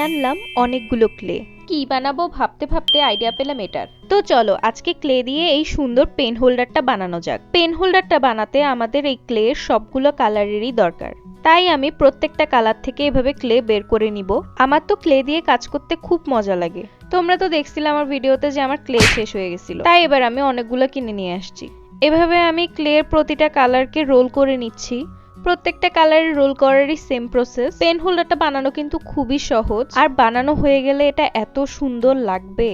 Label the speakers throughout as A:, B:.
A: আনলাম অনেকগুলো ক্লে। কি বানাবো ভাবতে ভাবতে আইডিয়া পেলাম এটার। তো চলো আজকে ক্লে দিয়ে এই সুন্দর পেন হোল্ডারটা বানানো যাক। পেন হোল্ডারটা বানাতে আমাদের এই ক্লে সবগুলো কালারেরই দরকার, তাই আমি প্রত্যেকটা কালার থেকে এভাবে ক্লে বের করে নিব। আমার তো ক্লে দিয়ে কাজ করতে খুব মজা লাগে। তোমরা তো দেখছিলে আমার ভিডিওতে যে আমার ক্লে শেষ হয়ে গেছিল, তাই এবার আমি অনেকগুলো কিনে নিয়ে আসছি। এভাবে আমি ক্লের প্রতিটা কালারকে রোল করে নিচ্ছি। প্রত্যেকটা কালারে রোল করারই সেম প্রসেস। পেন হোল্ডারটা বানানো কিন্তু খুবই সহজ, আর বানানো হয়ে গেলে এটা এত সুন্দর লাগবে।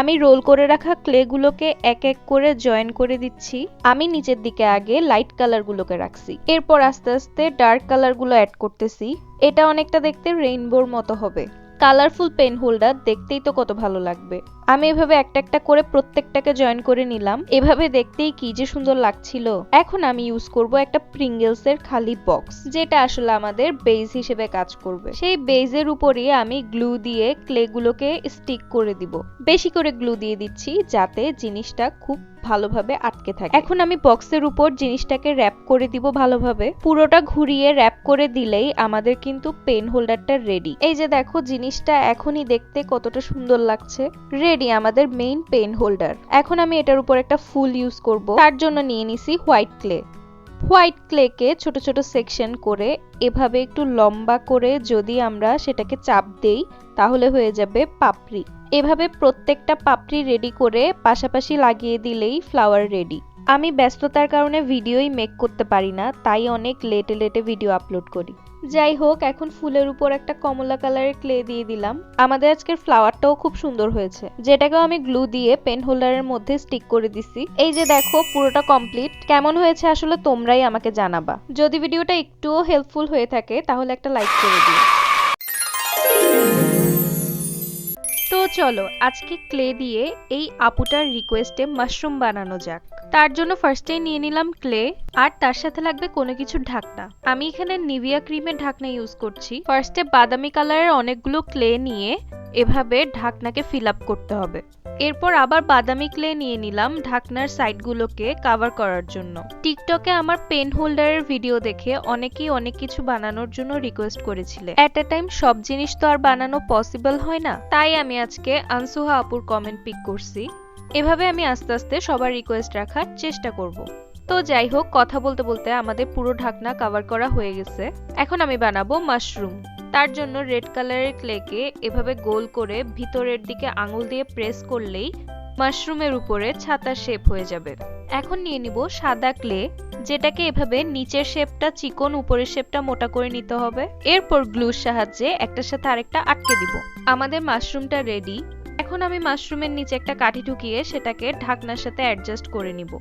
A: আমি রোল করে রাখা ক্লেগুলোকে এক এক করে জয়েন করে দিচ্ছি। আমি নিচের দিকে আগে লাইট কালারগুলোকে রাখছি, এরপর আস্তে আস্তে ডার্ক কালারগুলো অ্যাড করতেছি। এটা অনেকটা দেখতে রেইনবোর মতো হবে। কালারফুল পেন হোল্ডার দেখতেই তো কত ভালো লাগবে। আমি এভাবে একটা একটা করে প্রত্যেকটাকে জয়েন করে নিলাম। এভাবে দেখতেই কি যে সুন্দর লাগছিল। এখন আমি ইউজ করব একটা প্রিঙ্গলস এর খালি বক্স, যেটা আসলে আমাদের বেজ হিসেবে কাজ করবে। সেই বেজের উপরে আমি গ্লু দিয়ে ক্লেগুলোকে স্টিক করে দিব। বেশি করে গ্লু দিয়ে দিচ্ছি যাতে জিনিসটা খুব ভালোভাবে আটকে থাকে। এখন আমি বক্সের উপর জিনিসটাকে র‍্যাপ করে দিব ভালোভাবে। পুরোটা ঘুরিয়ে র‍্যাপ করে দিলেই আমাদের কিন্তু পেন হোল্ডারটা রেডি। এই যে দেখো জিনিসটা এখনই দেখতে কতটা সুন্দর লাগছে। রেডি আমাদের মেইন পেন হোল্ডার। এখন আমি এটার উপর একটা ফুল ইউজ করব। তার জন্য নিয়ে নিছি হোয়াইট ক্লে। হোয়াইট ক্লেকে ছোট ছোট সেকশন করে এভাবে একটু লম্বা করে যদি আমরা সেটাকে চাপ দেই তাহলে হয়ে যাবে পাপড়ি। এভাবে প্রত্যেকটা পাপড়ি রেডি করে পাশাপাশি লাগিয়ে দিলেই ফ্লাওয়ার রেডি। আমি ব্যস্ততার কারণে ভিডিওই মেক করতে পারি না, তাই অনেক লেটে লেটে ভিডিও আপলোড করি। যাই হোক, এখন ফুলের উপর একটা কমলা কালারের ক্লে দিয়ে দিলাম। আমাদের আজকের ফ্লাওয়ারটাও খুব সুন্দর হয়েছে, যেটাকেও আমি গ্লু দিয়ে পেন হোল্ডারের মধ্যে স্টিক করে দিছি। এই যে দেখো পুরোটা কমপ্লিট। কেমন হয়েছে আসলে তোমরাই আমাকে জানাবা। যদি ভিডিওটা একটুও হেল্পফুল হয়ে থাকে তাহলে একটা লাইক করে দিও। তো চলো আজকে ক্লে দিয়ে এই আপুটার রিকোয়েস্টে মাশরুম বানানো যাক। তার জন্য ফার্স্টেই নিয়ে নিলাম ক্লে, আর তার সাথে লাগবে কোনো কিছুর ঢাকনা। আমি এখানে নিভিয়া ক্রিমের ঢাকনা ইউজ করছি। ফার্স্টে বাদামি কালারের অনেকগুলো ক্লে নিয়ে এভাবে ঢাকনাকে ফিল আপ করতে হবে। এরপর আবার বাদামি ক্লে নিয়ে নিলাম ঢাকনার সাইডগুলোকে কভার করার জন্য। টিকটকে আমার পেন হোল্ডারের ভিডিও দেখে অনেকেই অনেক কিছু বানানোর জন্য রিকোয়েস্ট করেছিলে। এট এ টাইম সব জিনিস তো আর বানানো পসিবল হয় না, তাই আমি আজকে আনসুহা আপুর কমেন্ট পিক করছি। এভাবে আমি আস্তে আস্তে সবার রিকোয়েস্ট রাখার চেষ্টা করব। তো যাই হোক, কথা বলতে বলতে আমাদের পুরো ঢাকনা কভার করা হয়ে গেছে। এখন আমি বানাবো মাশরুম। তার জন্য রেড কালারের ক্লেকে এভাবে গোল করে ভিতরের দিকে আঙুল দিয়ে প্রেস করলেই মাশরুমের উপরে ছাতার শেপ হয়ে যাবে। এখন নিয়ে নিব সাদা ক্লে, যেটাকে এভাবে নিচের শেপটা চিকন উপরের শেপটা মোটা করে নিতে হবে। এরপর গ্লুর সাহায্যে একটার সাথে আরেকটা আটকে দিব। আমাদের মাশরুমটা রেডি। এখন আমি মাশরুমের নিচে একটা কাঠি ঢুকিয়ে সেটাকে ঢাকনার সাথে অ্যাডজাস্ট করে নিব।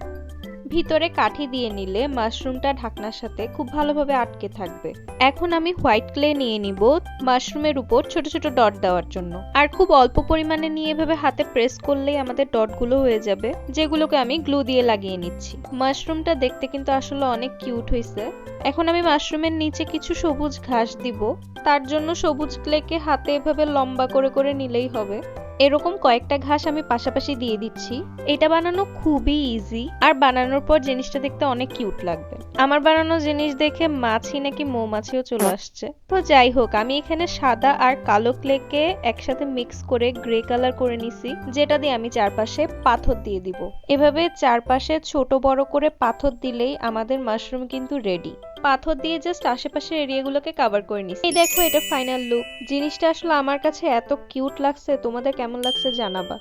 A: ভিতরে কাঠি দিয়ে নিলে মাশরুমটা ঢাকনার সাথে খুব ভালোভাবে আটকে থাকবে। এখন আমি হোয়াইট ক্লে নিয়ে নিব মাশরুমের উপর ছোট ছোট ডট দেওয়ার জন্য। আর খুব অল্প পরিমাণে নিয়ে এভাবে হাতে প্রেস করলেই আমাদের ডটগুলো হয়ে যাবে, যেগুলোকে আমি গ্লু দিয়ে লাগিয়ে নিচ্ছি। মাশরুমটা দেখতে কিন্তু আসলে অনেক কিউট হয়েছে। এখন আমি মাশরুমের নিচে কিছু সবুজ ঘাস দিব। তার জন্য সবুজ ক্লেকে হাতে এভাবে লম্বা করে করে নিলেই হবে। এরকম কয়েকটা ঘাস আমি পাশাপাশি দিয়ে দিচ্ছি। এটা বানানো খুবই ইজি, আর বানানোর পর জিনিসটা দেখতে অনেক কিউট লাগবে। আমার বানানো জিনিস দেখে মাছি নাকি মৌমাছিও চলে আসছে। তো যাই হোক, আমি এখানে সাদা আর কালো ক্লেকে একসাথে মিক্স করে গ্রে কালার করে নিছি, যেটা দিয়ে আমি চারপাশে পাথর দিয়ে দিব। এভাবে চারপাশে ছোট বড় করে পাথর দিলেই আমাদের মাশরুম কিন্তু রেডি। পাথর দিয়ে জাস্ট আশেপাশের এরিয়াগুলোকে কভার করে নিছি। এই দেখো এটা ফাইনাল লুক। জিনিসটা আসলে আমার কাছে এত কিউট লাগছে, তোমাদের কেমন লাগছে জানাবা।